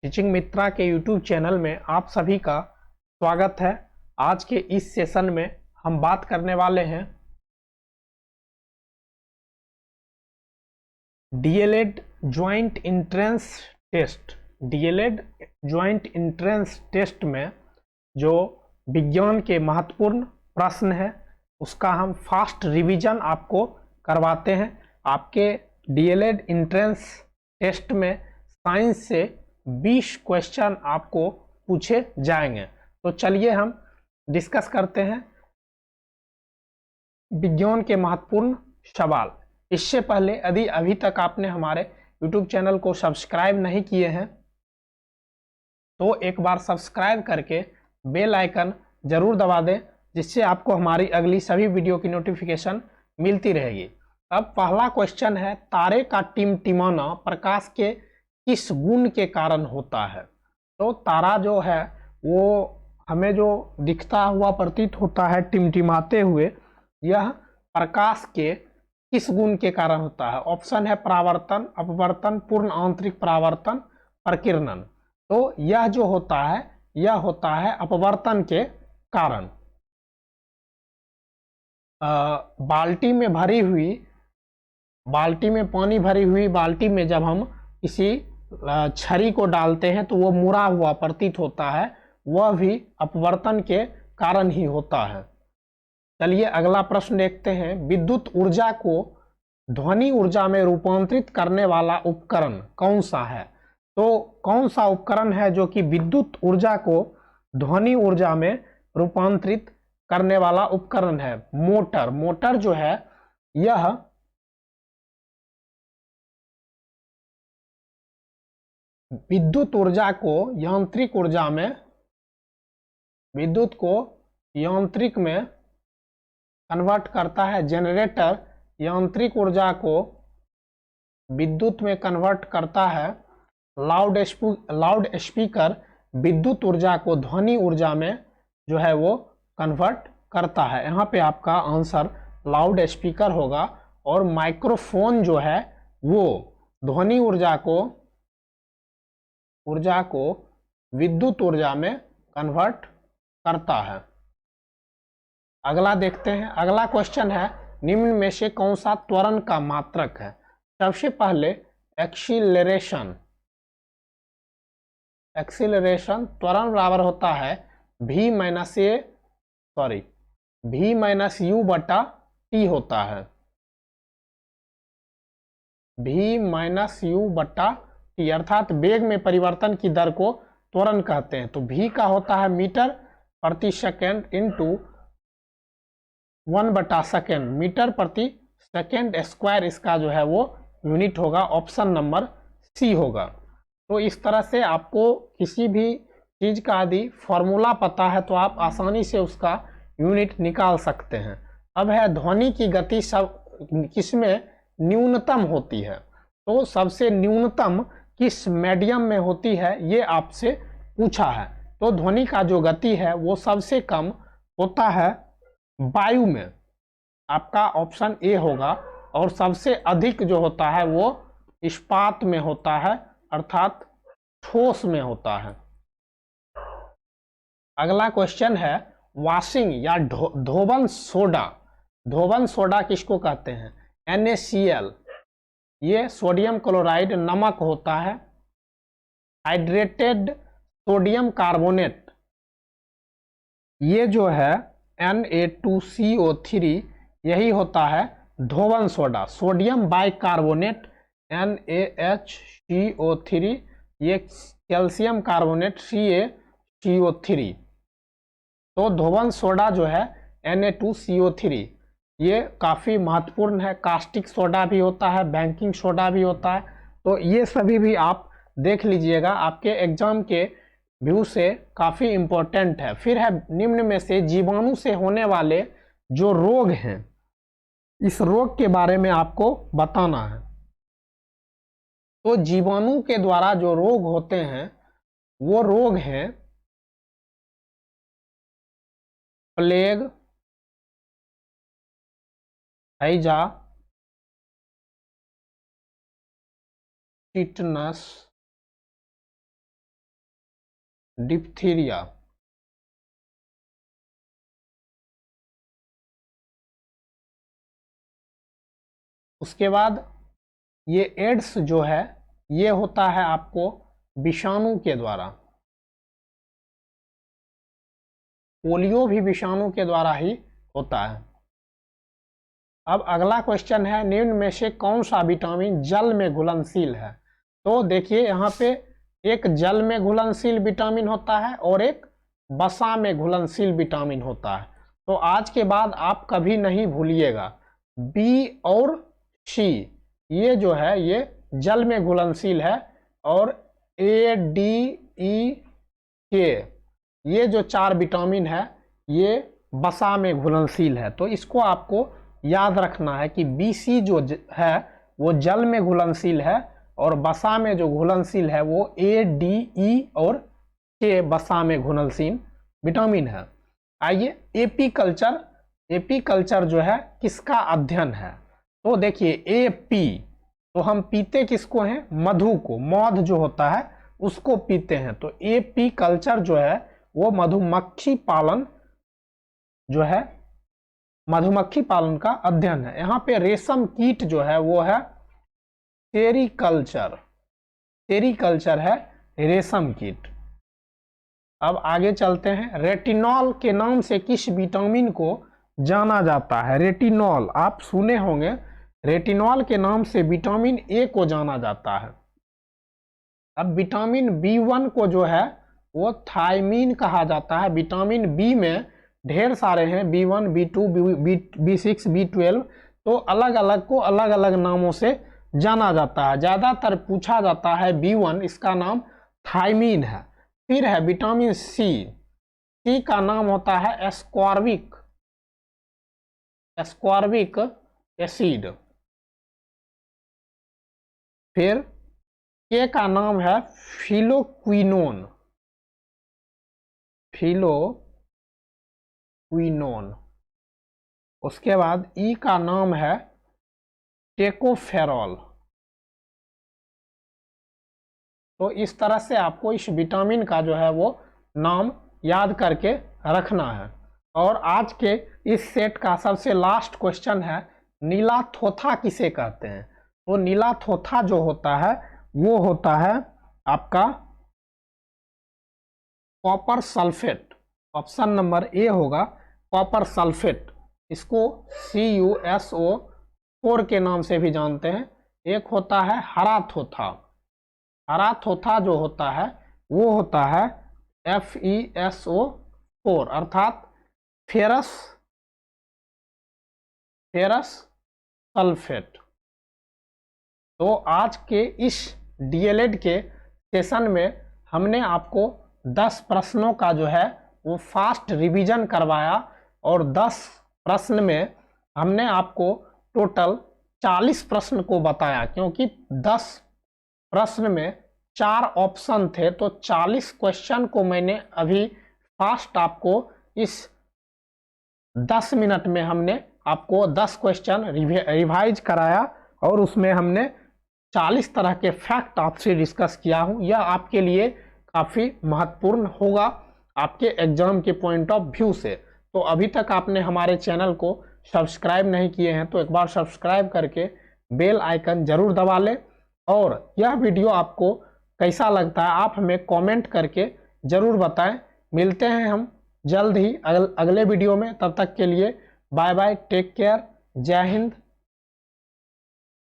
Teaching मित्रा के YouTube channel में आप सभी का स्वागत है। आज के इस सेशन में हम बात करने वाले हैं DElEd joint entrance test. DElEd joint entrance test में जो विज्ञान के महत्वपूर्ण प्रश्न है उसका हम फास्ट रिवीजन आपको करवाते हैं। आपके डीएलएड एंट्रेंस टेस्ट में साइंस से 20 क्वेश्चन आपको पूछे जाएंगे। तो चलिए हम डिस्कस करते हैं विज्ञान के महत्वपूर्ण सवाल। इससे पहले यदि अभी तक आपने हमारे YouTube चैनल को सब्सक्राइब नहीं किए हैं तो एक बार सब्सक्राइब करके बेल आइकन जरूर दबा दें, जिससे आपको हमारी अगली सभी वीडियो की नोटिफिकेशन मिलती रहेगी। अब पहला क्वेश्चन है, तारे का टिमटिमाना प्रकाश के किस गुण के कारण होता है? तो तारा जो है वो हमें जो दिखता हुआ प्रतीत होता है टिमटिमाते हुए, यह प्रकाश के किस गुण के कारण होता है? ऑप्शन है परावर्तन, अपवर्तन, पूर्ण आंतरिक परावर्तन, प्रकीर्णन। तो यह जो होता है यह होता है अपवर्तन के कारण। बाल्टी में पानी भरी हुई बाल्टी में जब हम किसी छड़ी को डालते हैं तो वो मुड़ा हुआ प्रतीत होता है, वह भी अपवर्तन के कारण ही होता है। चलिए अगला प्रश्न देखते हैं, विद्युत ऊर्जा को ध्वनि ऊर्जा में रूपांतरित करने वाला उपकरण कौन सा है? तो कौन सा उपकरण है जो कि विद्युत ऊर्जा को ध्वनि ऊर्जा में रूपांतरित करने वाला उपकरण है? मोटर। मोटर जो है यह विद्युत ऊर्जा को यांत्रिक ऊर्जा में, विद्युत को यांत्रिक में कन्वर्ट करता है। जनरेटर यांत्रिक ऊर्जा को विद्युत में कन्वर्ट करता है। लाउड स्पीकर विद्युत ऊर्जा को ध्वनि ऊर्जा में जो है वो कन्वर्ट करता है। यहाँ पे आपका आंसर लाउड स्पीकर होगा। और माइक्रोफोन जो है वो ध्वनि ऊर्जा को विद्युत ऊर्जा में कन्वर्ट करता है। अगला देखते हैं। अगला क्वेश्चन है, निम्न में से कौन सा त्वरण का मात्रक है? सबसे पहले एक्सीलरेशन त्वरण बराबर होता है v माइनस u बटा t होता है। v माइनस u बटा t अर्थात वेग में परिवर्तन की दर को त्वरण कहते हैं। तो v का होता है मीटर प्रति सेकेंड इंटू 1/सेकेंड, मीटर प्रति सेकेंड स्क्वायर इसका जो है वो यूनिट होगा। ऑप्शन नंबर सी होगा। तो इस तरह से आपको किसी भी चीज का यदि फॉर्मूला पता है तो आप आसानी से उसका यूनिट निकाल सकते हैं। अब है ध्वनि की गति सब किसमें न्यूनतम होती है? तो सबसे न्यूनतम किस मीडियम में होती है ये आपसे पूछा है। तो ध्वनि का जो गति है वो सबसे कम होता है वायु में, आपका ऑप्शन ए होगा। और सबसे अधिक जो होता है वो इस्पात में होता है, अर्थात ठोस में होता है। अगला क्वेश्चन है, वॉशिंग या धोवन सोडा किसको कहते हैं? NaCl, ये सोडियम क्लोराइड नमक होता है। हाइड्रेटेड सोडियम कार्बोनेट, ये जो है Na2CO3, यही होता है धोवन सोडा। सोडियम बाइकार्बोनेट NaHCO3, ये कैल्शियम कार्बोनेट CaCO3। तो धोवन सोडा जो है Na2CO3 ये काफ़ी महत्वपूर्ण है। कास्टिक सोडा भी होता है, बेकिंग सोडा भी होता है। तो ये सभी भी आप देख लीजिएगा, आपके एग्जाम के व्यू से काफ़ी इम्पोर्टेंट है। फिर है, निम्न में से जीवाणु से होने वाले जो रोग हैं, इस रोग के बारे में आपको बताना है। तो जीवाणु के द्वारा जो रोग होते हैं वो रोग हैं प्लेग, हैजा, टिटनस, डिप्थीरिया। उसके बाद ये एड्स जो है ये होता है आपको विषाणु के द्वारा, पोलियो भी विषाणु के द्वारा ही होता है। अब अगला क्वेश्चन है, निम्न में से कौन सा विटामिन जल में घुलनशील है? तो देखिए यहाँ पे एक जल में घुलनशील विटामिन होता है और एक वसा में घुलनशील विटामिन होता है। तो आज के बाद आप कभी नहीं भूलिएगा, बी और सी ये जो है ये जल में घुलनशील है और ए डी ई के ये जो 4 विटामिन है ये वसा में घुलनशील है। तो इसको आपको याद रखना है कि BC जो है वो जल में घुलनशील है और वसा में जो घुलनशील है वो A, D, E और K वसा में घुलनशील विटामिन है। आइए एपीकल्चर जो है किसका अध्ययन है? तो देखिए AP तो हम पीते किसको हैं? मधु को, मौध जो होता है उसको पीते हैं। तो एपीकल्चर जो है वो मधुमक्खी पालन जो है मधुमक्खी पालन का अध्ययन है। यहाँ पे रेशम कीट जो है वो है सेरीकल्चर, सेरीकल्चर है रेशम कीट। अब आगे चलते हैं, रेटिनॉल के नाम से किस विटामिन को जाना जाता है? रेटिनॉल आप सुने होंगे, रेटिनॉल के नाम से विटामिन ए को जाना जाता है। अब विटामिन B1 को जो है वो थायमीन कहा जाता है। विटामिन बी में ढेर सारे हैं, B1, B2, B6, B12, तो अलग अलग को अलग अलग नामों से जाना जाता है। ज़्यादातर पूछा जाता है B1, इसका नाम थायमीन है। फिर है विटामिन सी, सी का नाम होता है एस्कॉर्बिक एसिड। फिर के का नाम है फिलोक्विनोन, उसके बाद ई का नाम है टेकोफेरॉल। तो इस तरह से आपको इस विटामिन का जो है वो नाम याद करके रखना है। और आज के इस सेट का सबसे लास्ट क्वेश्चन है, नीला थोथा किसे कहते हैं? तो नीला थोथा जो होता है वो होता है आपका copper sulphate. Option number A होगा कॉपर सल्फेट। इसको CuSO4 के नाम से भी जानते हैं। एक होता है हरा थोथा, हरा थोथा जो होता है वो होता है FeSO4 अर्थात फेरस सल्फेट। तो आज के इस DLED के सेशन में हमने आपको 10 प्रश्नों का जो है वो फास्ट रिवीजन करवाया और 10 प्रश्न में हमने आपको टोटल 40 प्रश्न को बताया, क्योंकि 10 प्रश्न में 4 ऑप्शन थे। तो 40 क्वेश्चन को मैंने अभी फास्ट आपको इस 10 मिनट में हमने आपको 10 क्वेश्चन रिवाइज कराया और उसमें हमने 40 तरह के फैक्ट आपसे डिस्कस किया हूं। यह आपके लिए काफ़ी महत्वपूर्ण होगा आपके एग्जाम के पॉइंट ऑफ व्यू से। तो अभी तक आपने हमारे चैनल को सब्सक्राइब नहीं किए हैं तो एक बार सब्सक्राइब करके बेल आइकन जरूर दबा लें। और यह वीडियो आपको कैसा लगता है आप हमें कमेंट करके ज़रूर बताएं। मिलते हैं हम जल्द ही अगले वीडियो में, तब तक के लिए बाय बाय, टेक केयर, जय हिंद,